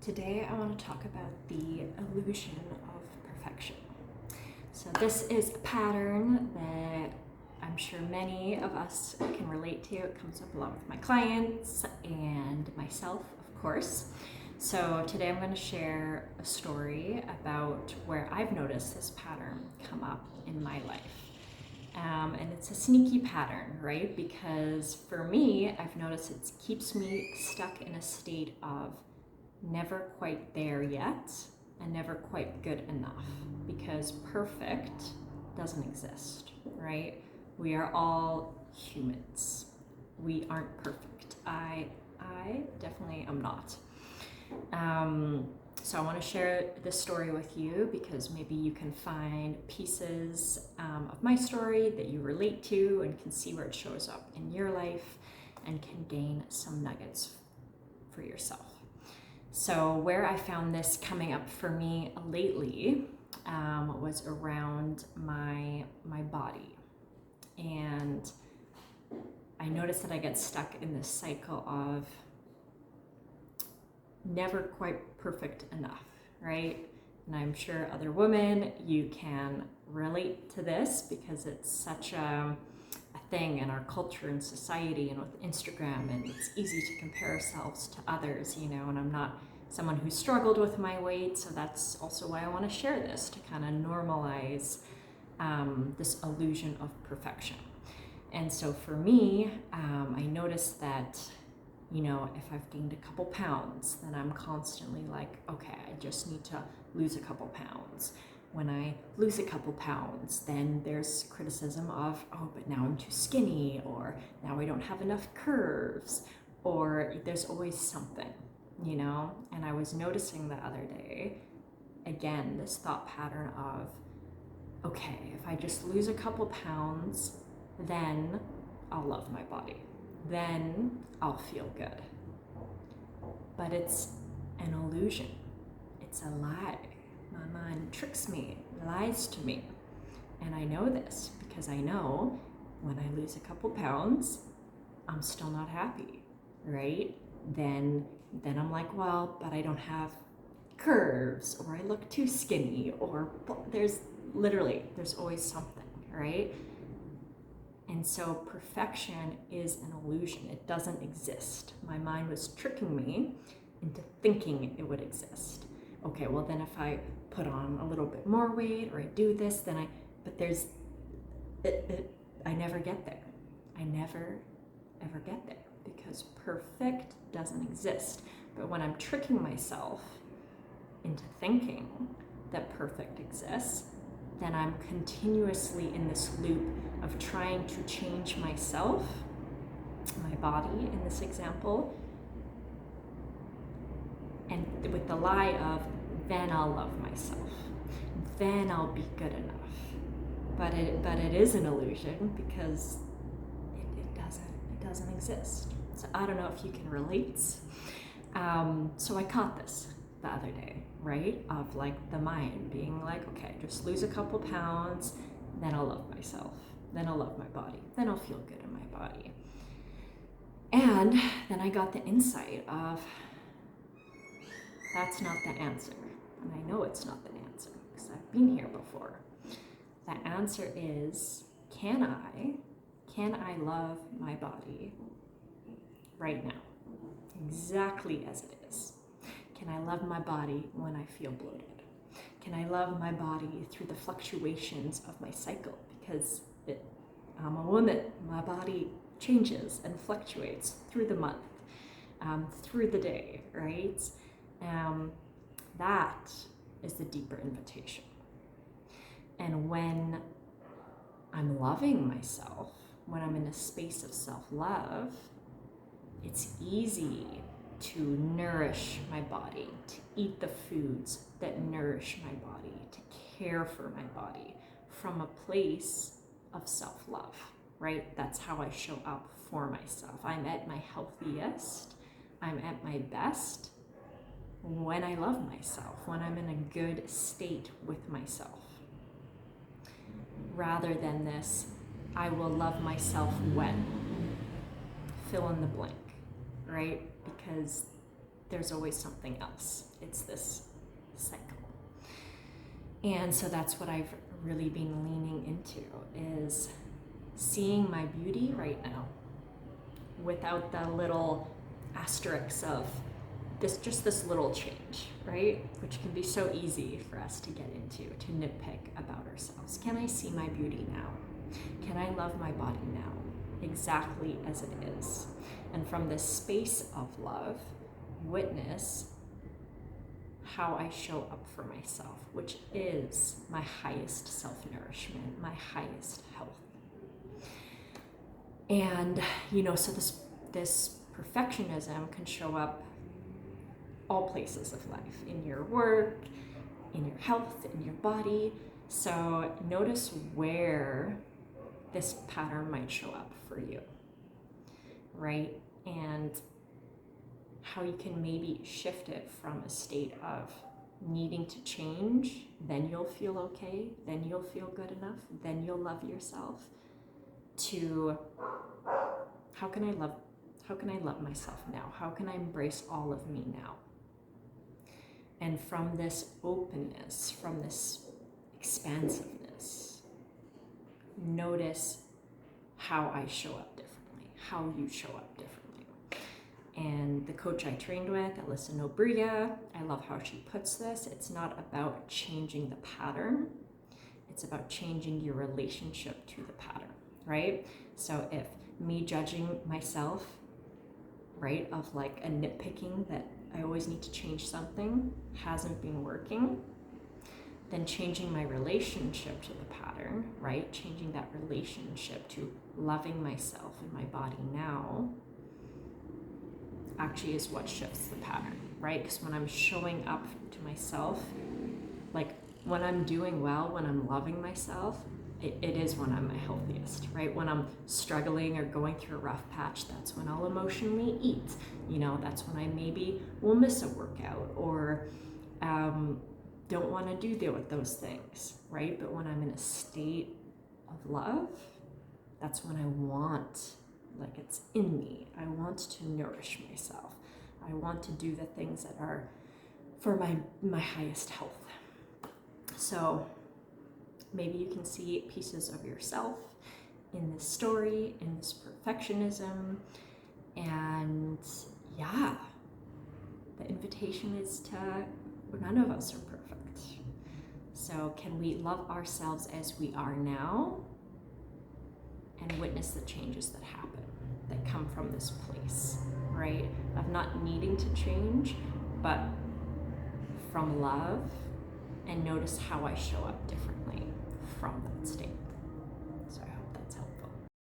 Today I want to talk about the illusion of perfection. So this is a pattern that I'm sure many of us can relate to. It comes up a lot with my clients and myself, of course. So today I'm going to share a story about where I've noticed this pattern come up in my life. And it's a sneaky pattern, right? Because for me, I've noticed it keeps me stuck in a state of never quite there yet and never quite good enough, because perfect doesn't exist, right? We are all humans. We aren't perfect. I definitely am not. So I want to share this story with you because maybe you can find pieces of my story that you relate to and can see where it shows up in your life and can gain some nuggets for yourself. So where I found this coming up for me lately was around my body. And I noticed that I get stuck in this cycle of never quite perfect enough, right? And I'm sure other women, you can relate to this because it's such a thing in our culture and society and with Instagram, and it's easy to compare ourselves to others, and I'm not someone who struggled with my weight, so that's also why I want to share this, to kind of normalize this illusion of perfection. And so for me, I noticed that if I've gained a couple pounds, then I'm constantly like, okay, I just need to lose a couple pounds. When I lose a couple pounds, then there's criticism of, oh, but now I'm too skinny, or now I don't have enough curves, or there's always something, And I was noticing the other day, again, this thought pattern of, okay, if I just lose a couple pounds, then I'll love my body. Then I'll feel good. But it's an illusion. It's a lie. My mind tricks me, lies to me. And I know this because I know when I lose a couple pounds, I'm still not happy, right? Then I'm like, well, but I don't have curves, or I look too skinny, or there's always something, right? And so perfection is an illusion. It doesn't exist. My mind was tricking me into thinking it would exist. Okay, well then if I put on a little bit more weight, or I do this, then I never get there. I never ever get there because perfect doesn't exist. But when I'm tricking myself into thinking that perfect exists, then I'm continuously in this loop of trying to change myself, my body in this example, and with the lie of, then I'll love myself, then I'll be good enough. But it is an illusion because it doesn't exist. So I don't know if you can relate. So I caught this the other day, right? Of like the mind being like, okay, just lose a couple pounds, then I'll love myself, then I'll love my body, then I'll feel good in my body. And then I got the insight of, that's not the answer. And I know it's not the answer because I've been here before. The answer is, can I love my body right now, exactly as it is? Can I love my body when I feel bloated? Can I love my body through the fluctuations of my cycle? Because I'm a woman, my body changes and fluctuates through the month, through the day, right? That is the deeper invitation. And when I'm loving myself, when I'm in a space of self-love, it's easy to nourish my body, to eat the foods that nourish my body, to care for my body from a place of self-love, right? That's how I show up for myself. I'm at my healthiest, I'm at my best when I love myself, when I'm in a good state with myself. Rather than this, I will love myself when, fill in the blank, right? Because there's always something else. It's this cycle. And so that's what I've really been leaning into, is seeing my beauty right now without the little asterisks of this little change, right? Which can be so easy for us to get into, to nitpick about ourselves. Can I see my beauty now? Can I love my body now, exactly as it is? And from this space of love, witness how I show up for myself, which is my highest self-nourishment, my highest health. And, so this perfectionism can show up all places of life, in your work, in your health, in your body. So notice where this pattern might show up for you, right? And how you can maybe shift it from a state of needing to change, then you'll feel okay, then you'll feel good enough, then you'll love yourself, to how can I love myself now? How can I embrace all of me now? And from this openness, from this expansiveness, notice how I show up differently, how you show up differently. And the coach I trained with, Alyssa Nobria, I love how she puts this. It's not about changing the pattern. It's about changing your relationship to the pattern, right? So if me judging myself, right, of like a nitpicking that I always need to change something hasn't been working, then changing my relationship to the pattern, right? Changing that relationship to loving myself and my body now actually is what shifts the pattern, right? Because when I'm showing up to myself, like when I'm doing well, when I'm loving myself, it is when I'm my healthiest, right? When I'm struggling or going through a rough patch, that's when I'll emotionally eat. That's when I maybe will miss a workout or don't want to do those things, right? But when I'm in a state of love, that's when I want, like it's in me, I want to nourish myself. I want to do the things that are for my highest health. So maybe you can see pieces of yourself in this story, in this perfectionism, and yeah, the invitation is to, none of us are perfect. So can we love ourselves as we are now and witness the changes that happen, that come from this place, right? Of not needing to change, but from love, and notice how I show up differently from that state.